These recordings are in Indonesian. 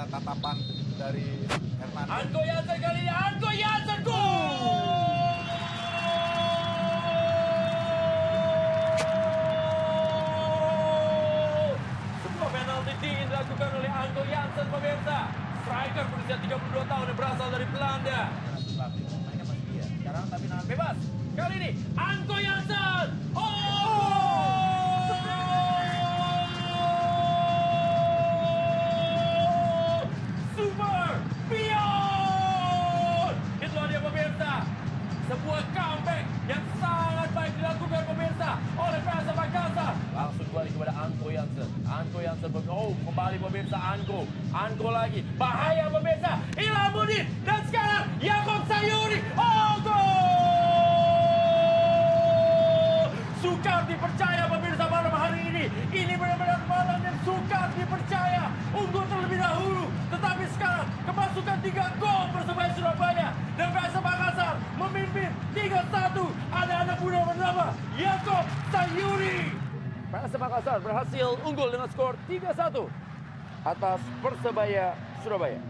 tatapan dari Hernando. Anko Jansen kali ini, Anko Jansen gol! Sebuah penalti dingin dilakukan oleh Anko Jansen pemirsa. Striker berusia 32 tahun yang berasal dari Belanda. Mainnya masih dia. Sekarang tapi nahan Bebas. Kali ini Anko Jansen. Super Beyond. Itulah dia pemirsa. Sebuah comeback yang sangat baik dilakukan pemirsa oleh PSM Makassar. Langsung kembali kepada Anko Jansen. Anko Jansen, kembali pemirsa Anko. Anko lagi. Bahaya pemirsa. Ilhamuddin. Dan sekarang Yakob Sayuri. Gol! Sukar dipercaya pemirsa malam hari ini. Ini benar-benar malam yang sukar dipercaya. Unggul terlebih dahulu. Tetapi sekarang kemasukan 3 gol Persebaya Surabaya. Dan PSM Makassar memimpin 3-1. Ada anak muda bernama Yakob Sayuri. PSM Makassar berhasil unggul dengan skor 3-1 atas Persebaya Surabaya.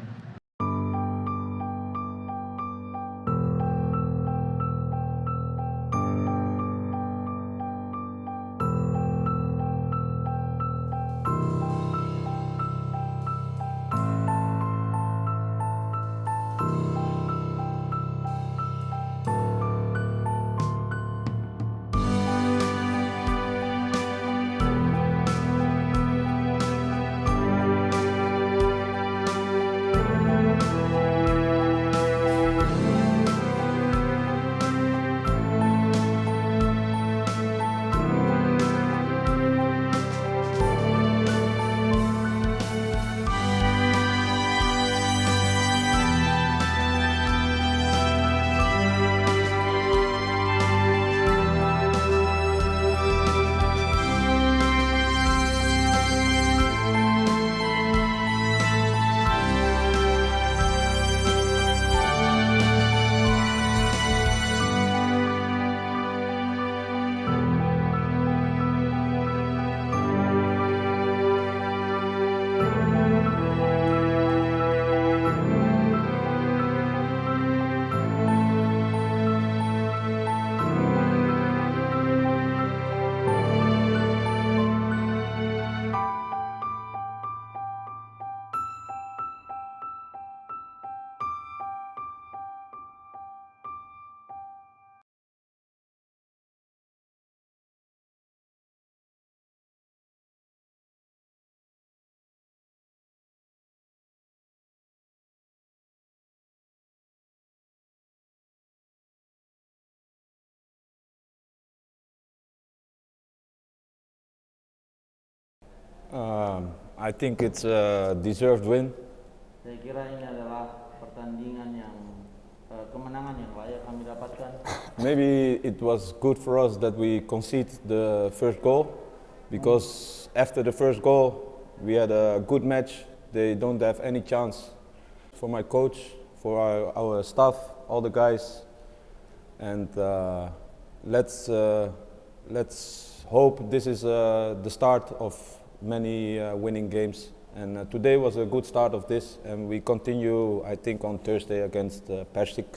I think it's a deserved win. Saya kira ini adalah pertandingan yang kemenangan yang layak kami dapatkan. Maybe it was good for us that we conceded the first goal, because after the first goal we had a good match. They don't have any chance. For my coach, for our staff, all the guys, and let's hope this is the start of many winning games. And today was a good start of this, and we continue, I think, on Thursday against Persik.